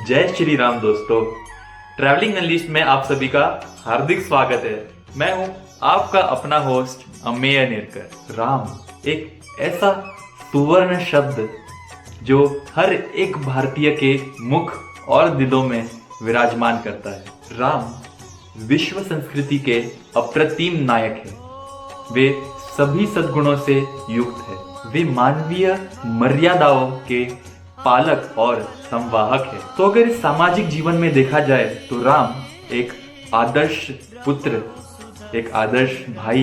जय श्री राम दोस्तों। Travelling unlist में आप सभी का हार्दिक स्वागत है। मैं हूं आपका अपना होस्ट अमेय नेरकर। राम एक ऐसा सुवर्ण शब्द जो हर एक भारतीय के मुख और दिलों में विराजमान करता है। राम विश्व संस्कृति के अप्रतिम नायक है। वे सभी सद्गुणों से युक्त है। वे मानवीय मर्यादाओं के पालक और संवाहक है। तो अगर इस सामाजिक जीवन में देखा जाए तो राम एक आदर्श पुत्र, एक आदर्श भाई,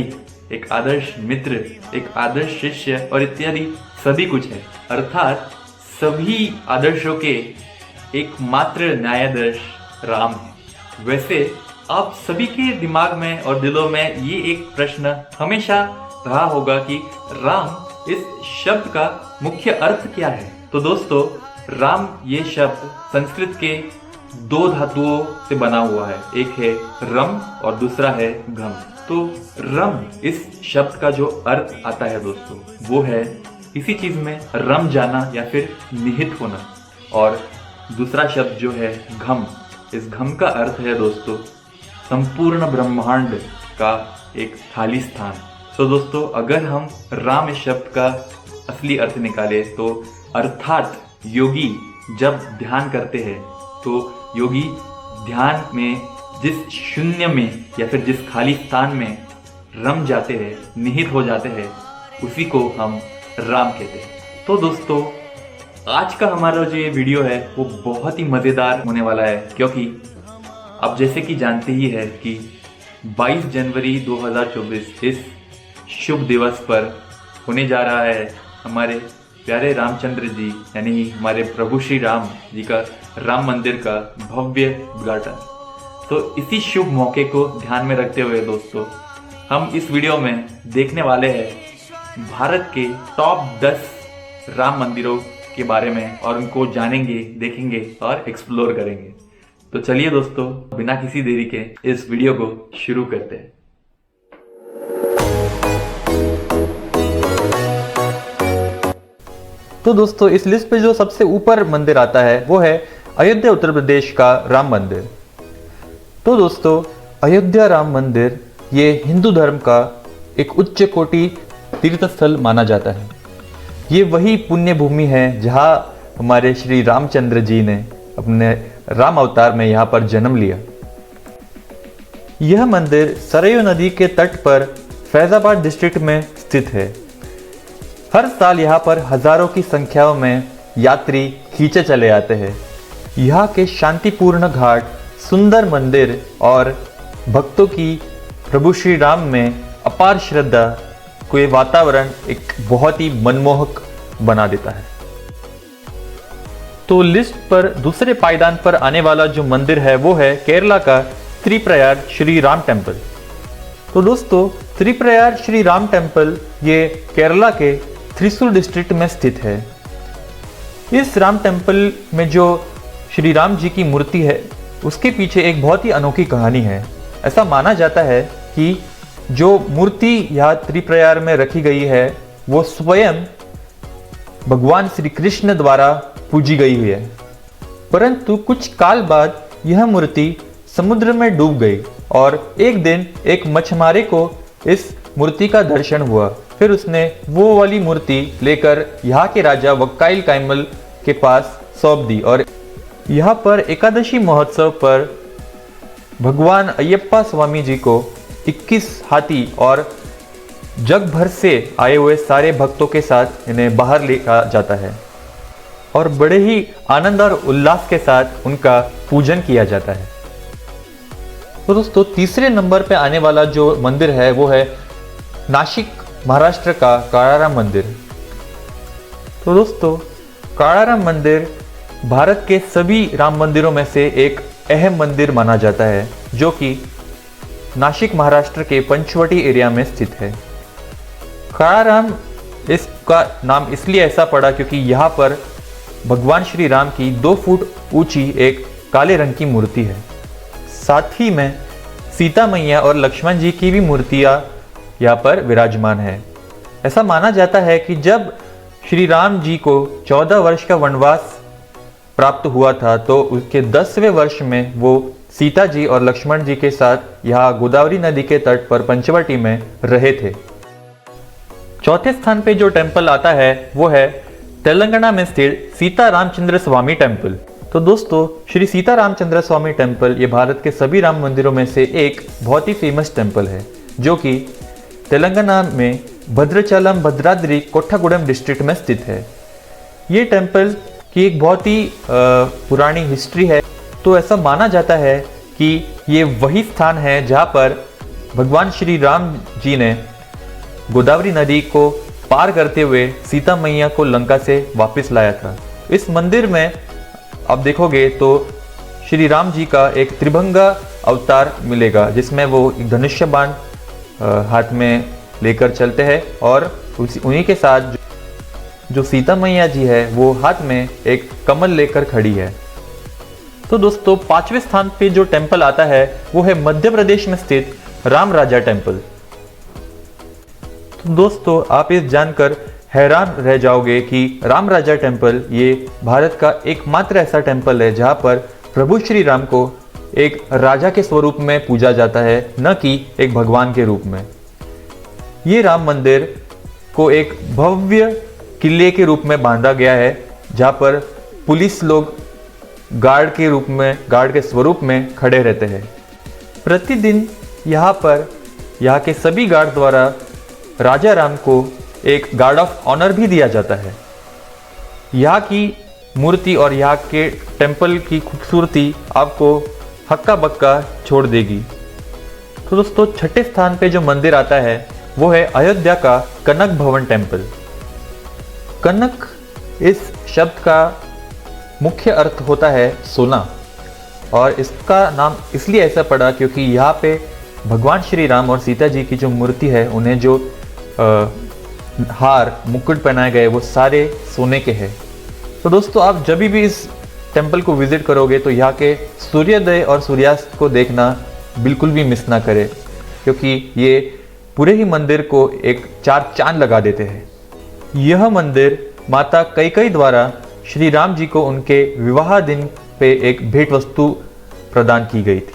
एक आदर्श मित्र, एक आदर्श शिष्य और इत्यादि सभी कुछ है। अर्थात सभी आदर्शों के एकमात्र न्यायाधीश राम है। वैसे आप सभी के दिमाग में और दिलों में ये एक प्रश्न हमेशा रहा होगा कि राम इस शब्द का मुख्य अर्थ क्या है। तो दोस्तों, राम ये शब्द संस्कृत के दो धातुओं से बना हुआ है। एक है रम और दूसरा है घम। तो रम इस शब्द का जो अर्थ आता है दोस्तों, वो है किसी चीज में रम जाना या फिर निहित होना। और दूसरा शब्द जो है घम, इस घम का अर्थ है दोस्तों संपूर्ण ब्रह्मांड का एक खाली स्थान। तो दोस्तों, अगर हम राम इस शब्द का असली अर्थ निकाले तो अर्थात योगी जब ध्यान करते हैं तो योगी ध्यान में जिस शून्य में या फिर जिस खाली स्थान में रम जाते हैं, निहित हो जाते हैं, उसी को हम राम कहते हैं। तो दोस्तों, आज का हमारा जो ये वीडियो है वो बहुत ही मज़ेदार होने वाला है, क्योंकि आप जैसे कि जानते ही है कि 22 जनवरी 2024 इस शुभ दिवस पर होने जा रहा है हमारे प्यारे रामचंद्र जी यानी हमारे प्रभु श्री राम जी का राम मंदिर का भव्य उद्घाटन। तो इसी शुभ मौके को ध्यान में रखते हुए दोस्तों, हम इस वीडियो में देखने वाले हैं भारत के टॉप 10 राम मंदिरों के बारे में और उनको जानेंगे, देखेंगे और एक्सप्लोर करेंगे। तो चलिए दोस्तों, बिना किसी देरी के इस वीडियो को शुरू करते हैं। तो दोस्तों, इस लिस्ट पे जो सबसे ऊपर मंदिर आता है वो है अयोध्या उत्तर प्रदेश का राम मंदिर। तो दोस्तों, अयोध्या राम मंदिर ये हिंदू धर्म का एक उच्च कोटि तीर्थ स्थल माना जाता है। ये वही पुण्य भूमि है जहाँ हमारे श्री रामचंद्र जी ने अपने राम अवतार में यहाँ पर जन्म लिया। यह मंदिर सरयू नदी के तट पर फैजाबाद डिस्ट्रिक्ट में स्थित है। हर साल यहाँ पर हजारों की संख्याओं में यात्री खींचे चले आते हैं। यहाँ के शांतिपूर्ण घाट, सुंदर मंदिर और भक्तों की प्रभु श्री राम में अपार श्रद्धा को ये वातावरण एक बहुत ही मनमोहक बना देता है। तो लिस्ट पर दूसरे पायदान पर आने वाला जो मंदिर है वो है केरला का त्रिप्रयार श्री राम टेम्पल। तो दोस्तों, त्रिप्रयार श्री राम टेम्पल ये केरला के थ्रिसुर डिस्ट्रिक्ट में स्थित है। इस राम टेम्पल में जो श्री राम जी की मूर्ति है उसके पीछे एक बहुत ही अनोखी कहानी है। ऐसा माना जाता है कि जो मूर्ति यहाँ त्रिप्रयार में रखी गई है वो स्वयं भगवान श्री कृष्ण द्वारा पूजी गई हुई है, परंतु कुछ काल बाद यह मूर्ति समुद्र में डूब गई और एक दिन एक मछुआरे को इस मूर्ति का दर्शन हुआ। फिर उसने वो वाली मूर्ति लेकर यहाँ के राजा वक्काइल कायमल के पास सौंप दी और यहाँ पर एकादशी महोत्सव पर भगवान अयप्पा स्वामी जी को 21 हाथी और जग भर से आए हुए सारे भक्तों के साथ इन्हें बाहर लेकर जाता है और बड़े ही आनंद और उल्लास के साथ उनका पूजन किया जाता है। तो दोस्तों, तीसरे नंबर पे आने वाला जो मंदिर है वो है नासिक महाराष्ट्र का कालाराम मंदिर। तो दोस्तों, कालाराम मंदिर भारत के सभी राम मंदिरों में से एक अहम मंदिर माना जाता है, जो कि नासिक महाराष्ट्र के पंचवटी एरिया में स्थित है। कालाराम इसका नाम इसलिए ऐसा पड़ा क्योंकि यहाँ पर भगवान श्री राम की 2 फुट ऊंची एक काले रंग की मूर्ति है। साथ ही में सीता मैया और लक्ष्मण जी की भी मूर्तियाँ यहाँ पर विराजमान है। ऐसा माना जाता है कि जब श्री राम जी को 14 वर्ष का वनवास प्राप्त हुआ था, तो उसके 10वें वर्ष में वो सीता जी और लक्ष्मण जी के साथ यहाँ गोदावरी नदी के तट पर पंचवटी में रहे थे। चौथे स्थान पे जो टेम्पल आता है वो है तेलंगाना में स्थित सीता रामचंद्र स्वामी टेम्पल। तो दोस्तों, श्री सीता रामचंद्र स्वामी टेम्पल ये भारत के सभी राम मंदिरों में से एक बहुत ही फेमस टेम्पल है, जो कि तेलंगाना में भद्राचलम भद्राद्री कोट्टागुडम डिस्ट्रिक्ट में स्थित है। ये टेम्पल की एक बहुत ही पुरानी हिस्ट्री है। तो ऐसा माना जाता है कि ये वही स्थान है जहाँ पर भगवान श्री राम जी ने गोदावरी नदी को पार करते हुए सीता मैया को लंका से वापस लाया था। इस मंदिर में आप देखोगे तो श्री राम जी का एक त्रिभंगा अवतार मिलेगा, जिसमें वो एक धनुष्य बाण हाथ में लेकर चलते हैं और उन्हीं के साथ जो सीता मैया जी है वो हाथ में एक कमल लेकर खड़ी है। तो दोस्तों, 5वें स्थान पे जो टेम्पल आता है वो है मध्य प्रदेश में स्थित राम राजा टेम्पल। तो दोस्तों, आप इस जानकर हैरान रह जाओगे कि राम राजा टेम्पल ये भारत का एकमात्र ऐसा टेम्पल है जहाँ पर प्रभु श्री राम को एक राजा के स्वरूप में पूजा जाता है, न कि एक भगवान के रूप में। ये राम मंदिर को एक भव्य किले के रूप में बांधा गया है, जहाँ पर पुलिस लोग गार्ड के स्वरूप में खड़े रहते हैं। प्रतिदिन यहाँ के सभी गार्ड द्वारा राजा राम को एक गार्ड ऑफ ऑनर भी दिया जाता है। यहाँ की मूर्ति और यहाँ के टेम्पल की खूबसूरती आपको हक्का बक्का छोड़ देगी। तो दोस्तों, 6ठे स्थान पे जो मंदिर आता है वो है अयोध्या का कनक भवन टेम्पल। कनक इस शब्द का मुख्य अर्थ होता है सोना, और इसका नाम इसलिए ऐसा पड़ा क्योंकि यहाँ पे भगवान श्री राम और सीता जी की जो मूर्ति है उन्हें जो हार मुकुट पहनाए गए वो सारे सोने के हैं। तो दोस्तों, आप जब भी इस टेम्पल को विजिट करोगे तो यहाँ के सूर्योदय और सूर्यास्त को देखना बिल्कुल भी मिस ना करें, क्योंकि ये पूरे ही मंदिर को एक 4 चांद लगा देते हैं। यह मंदिर माता कैकेयी द्वारा श्री राम जी को उनके विवाह दिन पे एक भेंट वस्तु प्रदान की गई थी।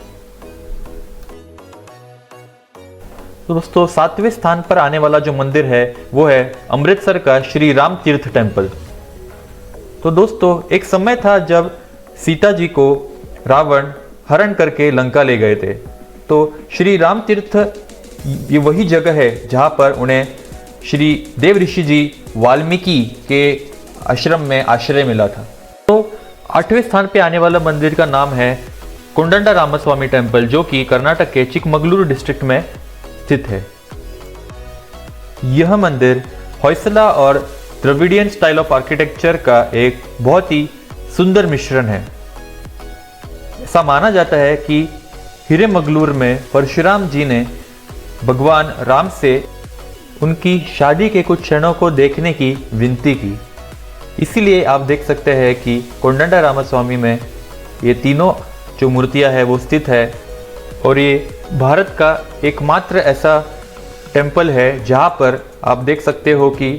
तो दोस्तों, 7वें स्थान पर आने वाला जो मंदिर है वो है अमृतसर का श्री राम तीर्थ टेम्पल। तो दोस्तों, एक समय था जब सीता जी को रावण हरण करके लंका ले गए थे। तो श्री राम तीर्थ ये वही जगह है जहाँ पर उन्हें श्री देव ऋषि जी वाल्मीकि के आश्रम में आश्रय मिला था। तो 8वें स्थान पे आने वाला मंदिर का नाम है कोंडंडा रामस्वामी टेम्पल, जो कि कर्नाटक के चिकमगलुरु डिस्ट्रिक्ट में स्थित है। यह मंदिर होयसला और द्रविडियन स्टाइल ऑफ आर्किटेक्चर का एक बहुत ही सुंदर मिश्रण है। ऐसा माना जाता है कि हिरेमगलूर में परशुराम जी ने भगवान राम से उनकी शादी के कुछ क्षणों को देखने की विनती की। इसीलिए आप देख सकते हैं कि कोंडंडा रामस्वामी में ये तीनों जो मूर्तियां हैं वो स्थित है, और ये भारत का एकमात्र ऐसा टेम्पल है जहाँ पर आप देख सकते हो कि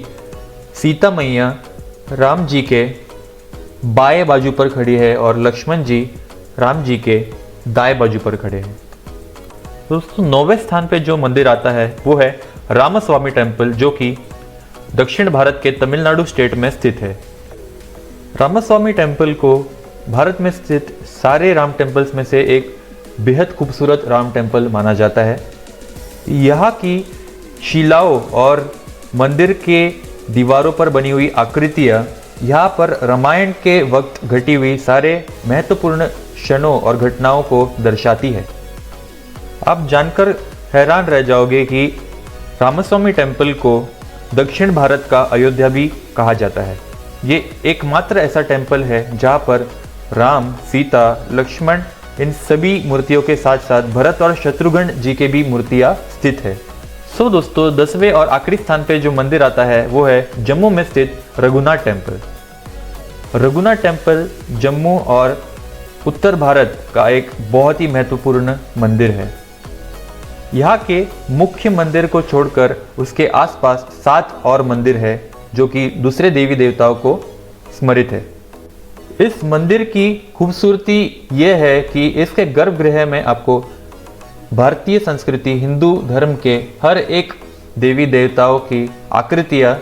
सीता मैया राम जी के बाएं बाजू पर खड़ी है और लक्ष्मण जी राम जी के दाएं बाजू पर खड़े हैं। दोस्तों, 9वें स्थान पे जो मंदिर आता है वो है रामस्वामी टेम्पल, जो कि दक्षिण भारत के तमिलनाडु स्टेट में स्थित है। रामस्वामी टेम्पल को भारत में स्थित सारे राम टेम्पल्स में से एक बेहद खूबसूरत राम टेम्पल माना जाता है। यहाँ की शिलाओं और मंदिर के दीवारों पर बनी हुई आकृतियाँ यहाँ पर रामायण के वक्त घटी हुई सारे महत्वपूर्ण क्षणों और घटनाओं को दर्शाती है। आप जानकर हैरान रह जाओगे कि रामस्वामी टेम्पल को दक्षिण भारत का अयोध्या भी कहा जाता है। ये एकमात्र ऐसा टेम्पल है जहाँ पर राम, सीता, लक्ष्मण इन सभी मूर्तियों के साथ साथ भरत और शत्रुघ्न जी के भी मूर्तियाँ स्थित है। सो दोस्तों, 10वें और आखिरी स्थान पे जो मंदिर आता है वो है जम्मू में स्थित रघुनाथ टेम्पल। रघुनाथ टेम्पल जम्मू और उत्तर भारत का एक बहुत ही महत्वपूर्ण मंदिर है। यहाँ के मुख्य मंदिर को छोड़कर उसके आसपास 7 और मंदिर है जो कि दूसरे देवी देवताओं को स्मरित है। इस मंदिर की खूबसूरती यह है कि इसके गर्भगृह में आपको भारतीय संस्कृति हिंदू धर्म के हर एक देवी देवताओं की आकृतियां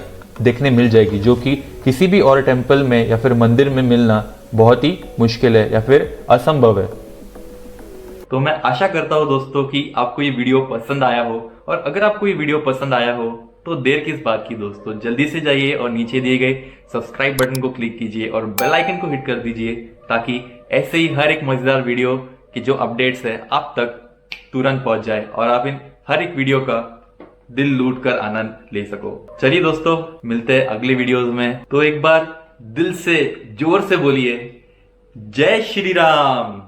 देखने मिल जाएगी, जो कि किसी भी और टेम्पल में या फिर मंदिर में मिलना बहुत ही मुश्किल है या फिर असंभव है। तो मैं आशा करता हूँ दोस्तों कि आपको ये वीडियो पसंद आया हो, और अगर आपको ये वीडियो पसंद आया हो तो देर किस बात की दोस्तों, जल्दी से जाइए और नीचे दिए गए सब्सक्राइब बटन को क्लिक कीजिए और बेल आइकन को हिट कर दीजिए, ताकि ऐसे ही हर एक मजेदार वीडियो की जो अपडेट्स है आप तक तुरंत पहुंच जाए और आप इन हर एक वीडियो का दिल लूट कर आनंद ले सको। चलिए दोस्तों, मिलते हैं अगले वीडियोस में। तो एक बार दिल से जोर से बोलिए जय श्री राम।